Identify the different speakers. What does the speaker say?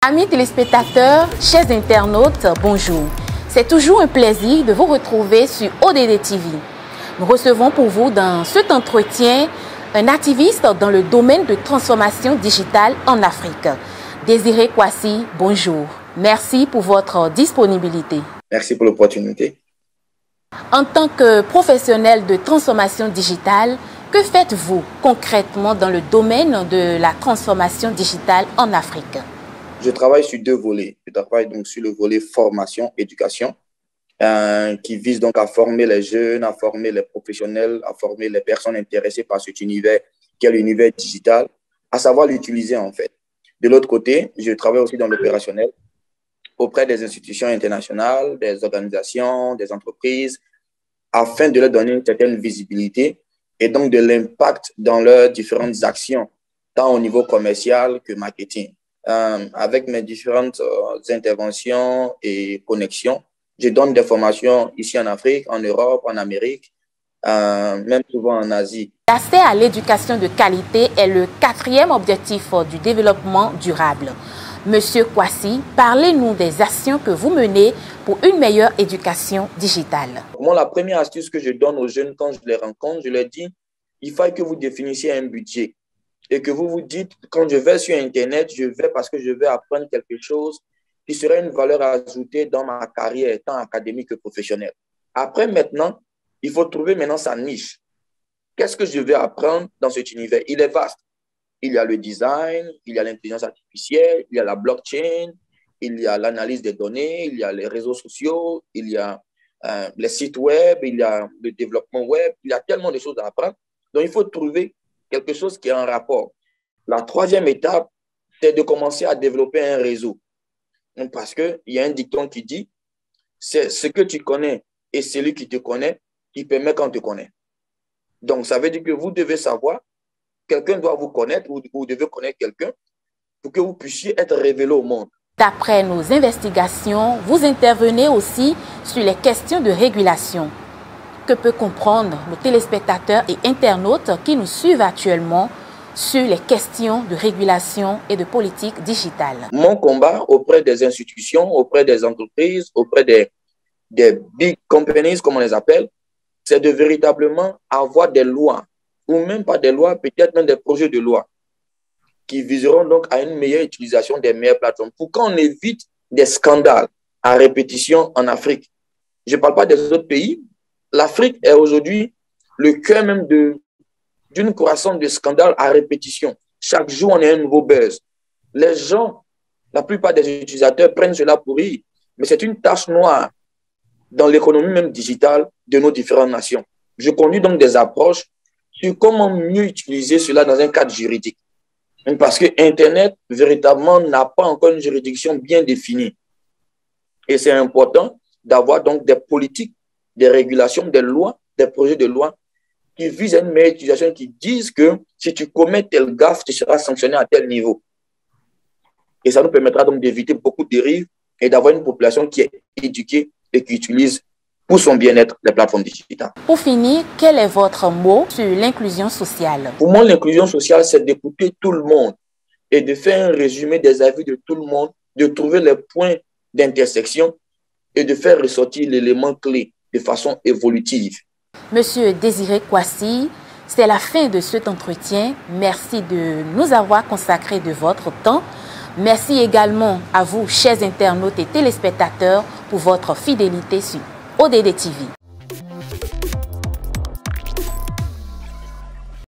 Speaker 1: Amis téléspectateurs, chers internautes, bonjour. C'est toujours un plaisir de vous retrouver sur ODD TV. Nous recevons pour vous dans cet entretien un activiste dans le domaine de transformation digitale en Afrique. Désiré Kwasi, bonjour. Merci pour votre disponibilité.
Speaker 2: Merci pour l'opportunité.
Speaker 1: En tant que professionnel de transformation digitale, que faites-vous concrètement dans le domaine de la transformation digitale en Afrique?
Speaker 2: Je travaille sur deux volets. Je travaille donc sur le volet formation, éducation, qui vise donc à former les jeunes, à former les professionnels, à former les personnes intéressées par cet univers qui est l'univers digital, à savoir l'utiliser en fait. De l'autre côté, je travaille aussi dans l'opérationnel auprès des institutions internationales, des organisations, des entreprises, afin de leur donner une certaine visibilité et donc de l'impact dans leurs différentes actions, tant au niveau commercial que marketing. Avec mes différentes interventions et connexions, je donne des formations ici en Afrique, en Europe, en Amérique, même souvent en Asie.
Speaker 1: L'accès à l'éducation de qualité est le quatrième objectif du développement durable. Monsieur Kwasi, parlez-nous des actions que vous menez pour une meilleure éducation digitale.
Speaker 2: Moi, la première astuce que je donne aux jeunes quand je les rencontre, je leur dis, il faut que vous définissiez un budget. Et que vous vous dites, quand je vais sur Internet, je vais parce que je vais apprendre quelque chose qui serait une valeur ajoutée dans ma carrière, tant académique que professionnelle. Après, maintenant, il faut trouver maintenant sa niche. Qu'est-ce que je vais apprendre dans cet univers? Il est vaste. Il y a le design, il y a l'intelligence artificielle, il y a la blockchain, il y a l'analyse des données, il y a les réseaux sociaux, il y a les sites web, il y a le développement web, il y a tellement de choses à apprendre. Donc, il faut trouver quelque chose qui est en rapport. La troisième étape, c'est de commencer à développer un réseau. Parce qu'il y a un dicton qui dit, c'est ce que tu connais et celui qui te connaît qui permet qu'on te connaît. Donc, ça veut dire que vous devez savoir, quelqu'un doit vous connaître ou vous devez connaître quelqu'un pour que vous puissiez être révélé au monde.
Speaker 1: D'après nos investigations, vous intervenez aussi sur les questions de régulation. Que peut comprendre nos téléspectateurs et internautes qui nous suivent actuellement sur les questions de régulation et de politique digitale?
Speaker 2: Mon combat auprès des institutions, auprès des entreprises, auprès des big companies, comme on les appelle, c'est de véritablement avoir des lois, ou même pas des lois, peut-être même des projets de loi, qui viseront donc à une meilleure utilisation des meilleures plateformes, pour qu'on évite des scandales à répétition en Afrique. Je ne parle pas des autres pays. L'Afrique est aujourd'hui le cœur même d'une croissance de scandales à répétition. Chaque jour, on a un nouveau buzz. Les gens, la plupart des utilisateurs prennent cela pour rire, mais c'est une tache noire dans l'économie même digitale de nos différentes nations. Je conduis donc des approches sur comment mieux utiliser cela dans un cadre juridique. Parce que Internet, véritablement, n'a pas encore une juridiction bien définie. Et c'est important d'avoir donc des politiques, des régulations, des lois, des projets de loi qui visent à une meilleure utilisation, qui disent que si tu commets tel gaffe, tu seras sanctionné à tel niveau. Et ça nous permettra donc d'éviter beaucoup de dérives et d'avoir une population qui est éduquée et qui utilise pour son bien-être les plateformes digitales.
Speaker 1: Pour finir, quel est votre mot sur l'inclusion sociale?
Speaker 2: Pour moi, l'inclusion sociale, c'est d'écouter tout le monde et de faire un résumé des avis de tout le monde, de trouver les points d'intersection et de faire ressortir l'élément clé de façon évolutive.
Speaker 1: Monsieur Désiré Kwasi, c'est la fin de cet entretien. Merci de nous avoir consacré de votre temps. Merci également à vous, chers internautes et téléspectateurs, pour votre fidélité sur ODD TV.